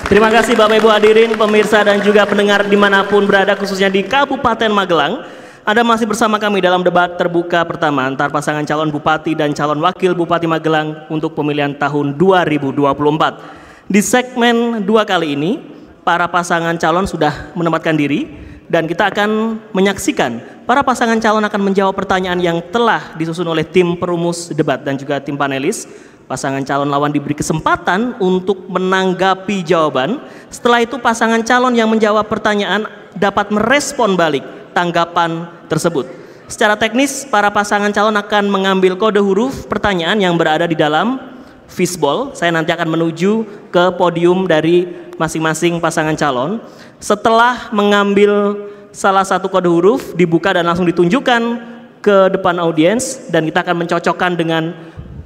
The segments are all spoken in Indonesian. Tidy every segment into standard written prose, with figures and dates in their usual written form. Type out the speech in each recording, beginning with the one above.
Terima kasih Bapak Ibu hadirin, pemirsa dan juga pendengar dimanapun berada, khususnya di Kabupaten Magelang. Anda masih bersama kami dalam debat terbuka pertama antar pasangan calon Bupati dan calon Wakil Bupati Magelang untuk pemilihan tahun 2024. Di segmen 2 kali ini, para pasangan calon sudah menempatkan diri dan kita akan menyaksikan para pasangan calon akan menjawab pertanyaan yang telah disusun oleh tim perumus debat dan juga tim panelis. Pasangan calon lawan diberi kesempatan untuk menanggapi jawaban. Setelah itu pasangan calon yang menjawab pertanyaan dapat merespon balik tanggapan tersebut. Secara teknis, para pasangan calon akan mengambil kode huruf pertanyaan yang berada di dalam fishbowl. Saya nanti akan menuju ke podium dari masing-masing pasangan calon. Setelah mengambil salah satu kode huruf, dibuka dan langsung ditunjukkan ke depan audiens, dan kita akan mencocokkan dengan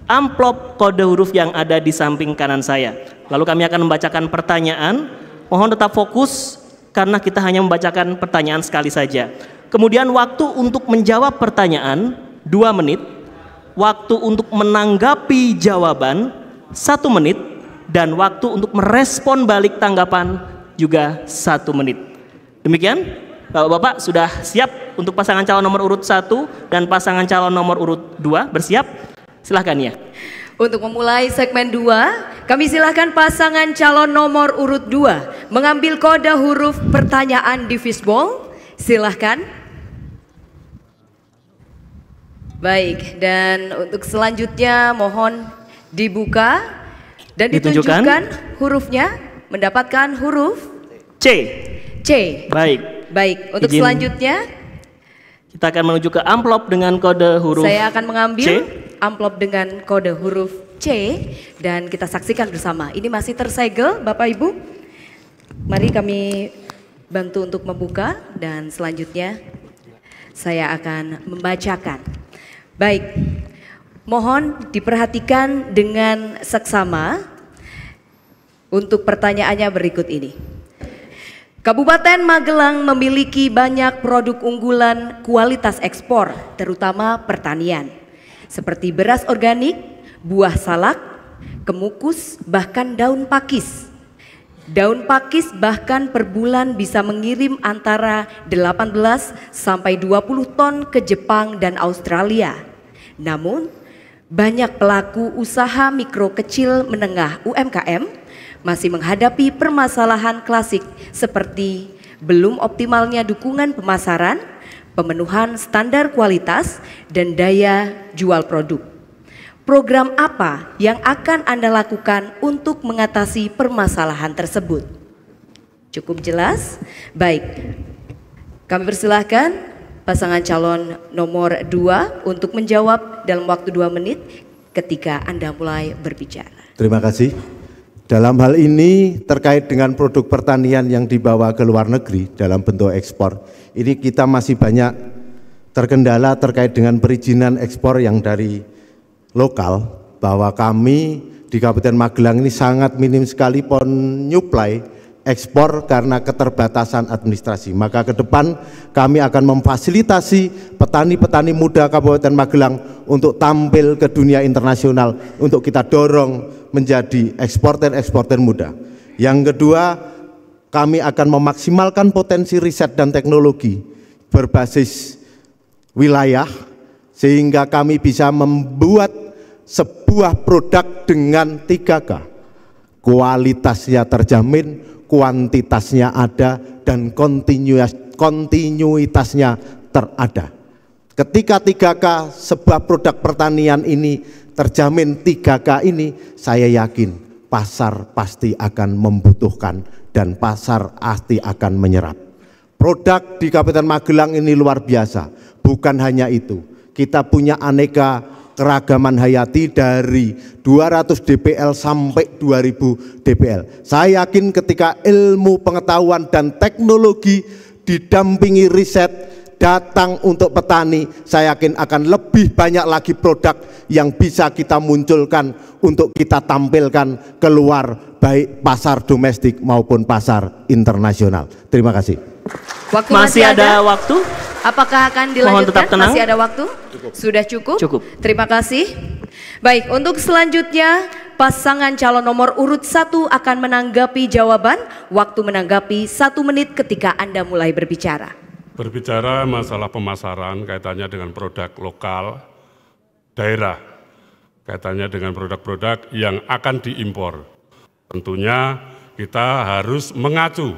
amplop kode huruf yang ada di samping kanan saya. Lalu kami akan membacakan pertanyaan. Mohon tetap fokus karena kita hanya membacakan pertanyaan sekali saja. Kemudian waktu untuk menjawab pertanyaan 2 menit, waktu untuk menanggapi jawaban 1 menit, dan waktu untuk merespon balik tanggapan juga 1 menit. Demikian, Bapak-bapak sudah siap untuk pasangan calon nomor urut 1 dan pasangan calon nomor urut 2 bersiap? Silahkan ya. Untuk memulai segmen 2, kami silahkan pasangan calon nomor urut 2 mengambil kode huruf pertanyaan di fishbowl. Silahkan. Baik, dan untuk selanjutnya mohon dibuka dan ditunjukkan hurufnya. Mendapatkan huruf C. C. Baik, untuk Izin. selanjutnya Kita akan menuju ke amplop dengan kode huruf C. Saya akan mengambil amplop dengan kode huruf C dan kita saksikan bersama. Ini masih tersegel Bapak Ibu. Mari kami bantu untuk membuka dan selanjutnya saya akan membacakan. Baik, mohon diperhatikan dengan seksama untuk pertanyaannya berikut ini. Kabupaten Magelang memiliki banyak produk unggulan kualitas ekspor, terutama pertanian, seperti beras organik, buah salak, kemukus, bahkan daun pakis. Daun pakis bahkan per bulan bisa mengirim antara 18 sampai 20 ton ke Jepang dan Australia. Namun, banyak pelaku usaha mikro kecil menengah UMKM masih menghadapi permasalahan klasik seperti belum optimalnya dukungan pemasaran, pemenuhan standar kualitas, dan daya jual produk. Program apa yang akan Anda lakukan untuk mengatasi permasalahan tersebut? Cukup jelas? Baik, kami persilahkan pasangan calon nomor 2 untuk menjawab dalam waktu 2 menit ketika Anda mulai berbicara. Terima kasih. Dalam hal ini terkait dengan produk pertanian yang dibawa ke luar negeri dalam bentuk ekspor, ini kita masih banyak terkendala terkait dengan perizinan ekspor yang dari lokal, bahwa kami di Kabupaten Magelang ini sangat minim sekali penyuplai ekspor karena keterbatasan administrasi. Maka ke depan kami akan memfasilitasi petani-petani muda Kabupaten Magelang untuk tampil ke dunia internasional, untuk kita dorong menjadi eksporter muda. Yang kedua, kami akan memaksimalkan potensi riset dan teknologi berbasis wilayah sehingga kami bisa membuat sebuah produk dengan 3K. Kualitasnya terjamin, kuantitasnya ada, dan kontinuitasnya terada. Ketika 3K sebuah produk pertanian ini terjamin 3K ini, saya yakin pasar pasti akan membutuhkan dan pasar pasti akan menyerap. Produk di Kabupaten Magelang ini luar biasa. Bukan hanya itu, kita punya aneka keragaman hayati dari 200 DPL sampai 2000 DPL. Saya yakin ketika ilmu pengetahuan dan teknologi didampingi riset datang untuk petani, saya yakin akan lebih banyak lagi produk yang bisa kita munculkan untuk kita tampilkan keluar, baik pasar domestik maupun pasar internasional. Terima kasih. Waktu masih ada waktu? Apakah akan dilanjutkan? Mohon tetap tenang. Masih ada waktu? Cukup. Sudah cukup? Cukup. Terima kasih. Baik, untuk selanjutnya pasangan calon nomor urut 1 akan menanggapi jawaban. Waktu menanggapi 1 menit ketika Anda mulai berbicara. Berbicara masalah pemasaran kaitannya dengan produk lokal daerah, kaitannya dengan produk-produk yang akan diimpor. Tentunya kita harus mengacu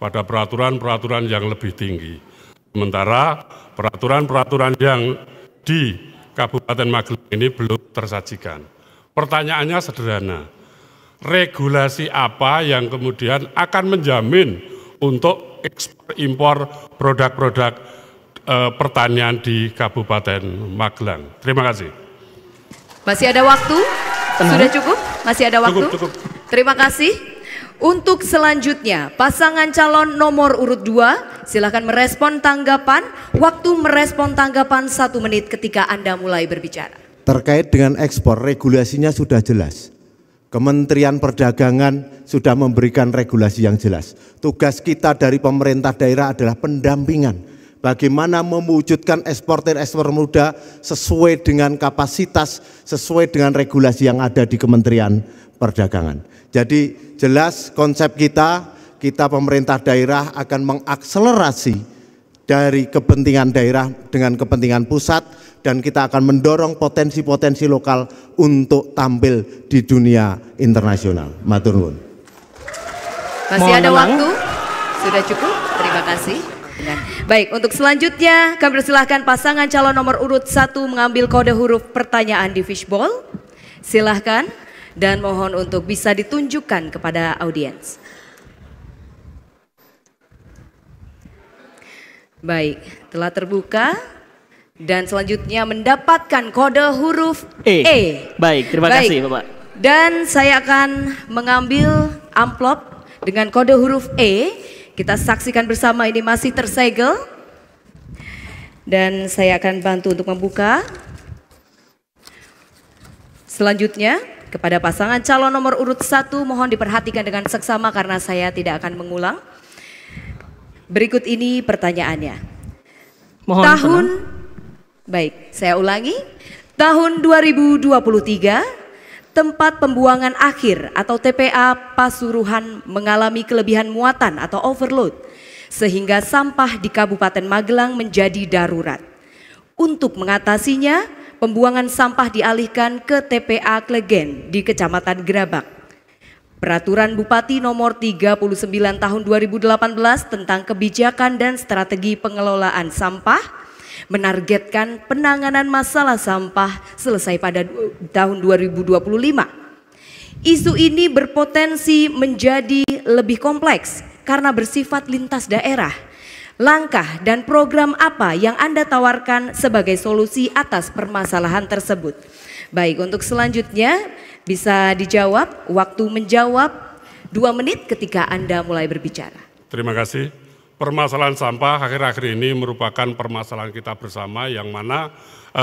pada peraturan-peraturan yang lebih tinggi. Sementara peraturan-peraturan yang di Kabupaten Magelang ini belum tersajikan. Pertanyaannya sederhana, regulasi apa yang kemudian akan menjamin untuk ekspor impor produk-produk pertanian di Kabupaten Magelang? Terima kasih. Masih ada waktu? Sudah cukup? Masih ada waktu? Cukup. Terima kasih. Untuk selanjutnya, pasangan calon nomor urut 2, silakan merespon tanggapan. Waktu merespon tanggapan 1 menit ketika Anda mulai berbicara. Terkait dengan ekspor, regulasinya sudah jelas. Kementerian Perdagangan sudah memberikan regulasi yang jelas. Tugas kita dari pemerintah daerah adalah pendampingan. Bagaimana mewujudkan eksportir muda sesuai dengan kapasitas, sesuai dengan regulasi yang ada di Kementerian Perdagangan. Jadi jelas konsep kita pemerintah daerah akan mengakselerasi dari kepentingan daerah dengan kepentingan pusat, dan kita akan mendorong potensi-potensi lokal untuk tampil di dunia internasional. Matur nuwun. Masih ada waktu? Sudah cukup? Terima kasih. Baik, untuk selanjutnya kami persilahkan pasangan calon nomor urut 1 mengambil kode huruf pertanyaan di fishbowl. Silahkan dan mohon untuk bisa ditunjukkan kepada audiens. Baik, telah terbuka. Dan selanjutnya mendapatkan kode huruf E. Baik, terima kasih Bapak. Dan saya akan mengambil amplop dengan kode huruf E. Kita saksikan bersama, ini masih tersegel. Dan saya akan bantu untuk membuka. Selanjutnya kepada pasangan calon nomor urut 1, mohon diperhatikan dengan seksama karena saya tidak akan mengulang. Berikut ini pertanyaannya. Mohon tenang. Baik, saya ulangi. Tahun 2023, tempat pembuangan akhir atau TPA Pasuruan mengalami kelebihan muatan atau overload, sehingga sampah di Kabupaten Magelang menjadi darurat. Untuk mengatasinya, pembuangan sampah dialihkan ke TPA Klegen di Kecamatan Gerabak. Peraturan Bupati nomor 39 tahun 2018 tentang kebijakan dan strategi pengelolaan sampah menargetkan penanganan masalah sampah selesai pada tahun 2025. Isu ini berpotensi menjadi lebih kompleks karena bersifat lintas daerah. Langkah dan program apa yang Anda tawarkan sebagai solusi atas permasalahan tersebut? Baik, untuk selanjutnya bisa dijawab, waktu menjawab 2 menit ketika Anda mulai berbicara. Terima kasih. Permasalahan sampah akhir-akhir ini merupakan permasalahan kita bersama, yang mana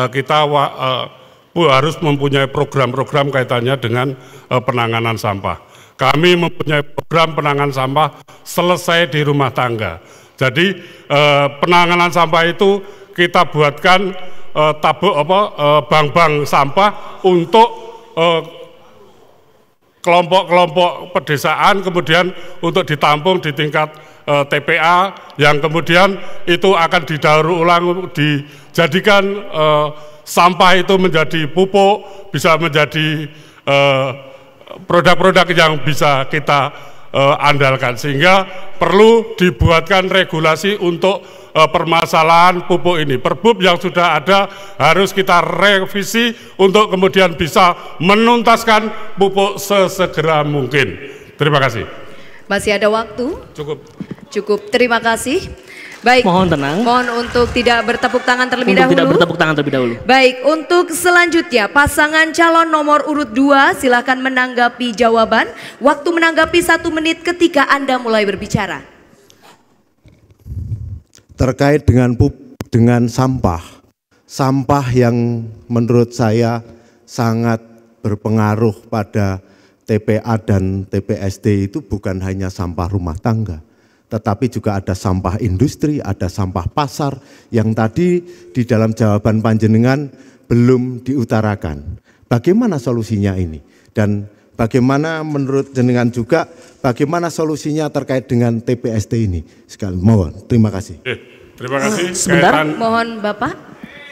kita harus mempunyai program-program kaitannya dengan penanganan sampah. Kami mempunyai program penanganan sampah selesai di rumah tangga. Jadi penanganan sampah itu kita buatkan bank-bank sampah untuk kelompok-kelompok pedesaan, kemudian untuk ditampung di tingkat TPA, yang kemudian itu akan didaur ulang, dijadikan sampah itu menjadi pupuk, bisa menjadi produk-produk yang bisa kita andalkan, sehingga perlu dibuatkan regulasi untuk permasalahan pupuk ini. Perbub yang sudah ada harus kita revisi untuk kemudian bisa menuntaskan pupuk sesegera mungkin. Terima kasih. Masih ada waktu? Cukup, terima kasih. Baik, mohon tenang. Mohon untuk tidak bertepuk tangan terlebih dahulu. Tidak bertepuk tangan terlebih dahulu. Baik, untuk selanjutnya pasangan calon nomor urut 2 silakan menanggapi jawaban. Waktu menanggapi 1 menit ketika Anda mulai berbicara. Terkait dengan sampah yang menurut saya sangat berpengaruh pada TPA dan TPSD itu bukan hanya sampah rumah tangga, tetapi juga ada sampah industri, ada sampah pasar yang tadi di dalam jawaban panjenengan belum diutarakan. Bagaimana solusinya ini? Dan bagaimana menurut jenengan juga, bagaimana solusinya terkait dengan TPST ini? Sekali mohon, terima kasih. Terima kasih. Sebentar. Mohon Bapak.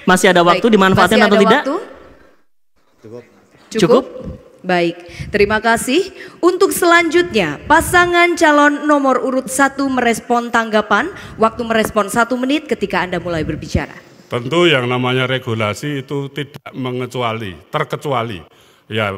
Masih ada waktu, Baik, dimanfaatkan masih atau ada tidak? waktu? Cukup? Baik, terima kasih. Untuk selanjutnya, pasangan calon nomor urut 1 merespon tanggapan. Waktu merespon 1 menit ketika Anda mulai berbicara. Tentu yang namanya regulasi itu tidak terkecuali ya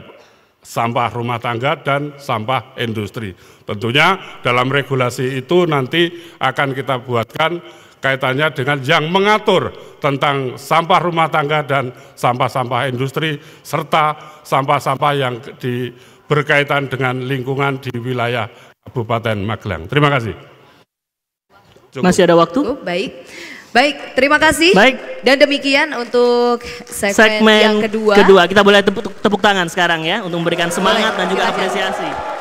sampah rumah tangga dan sampah industri. Tentunya dalam regulasi itu nanti akan kita buatkan kaitannya dengan yang mengatur tentang sampah rumah tangga dan sampah-sampah industri serta sampah-sampah yang berkaitan dengan lingkungan di wilayah Kabupaten Magelang. Terima kasih. Cukup. Masih ada waktu? Baik, terima kasih. Baik. Dan demikian untuk segmen yang kedua. Kita boleh tepuk tangan sekarang ya untuk memberikan semangat dan juga apresiasi.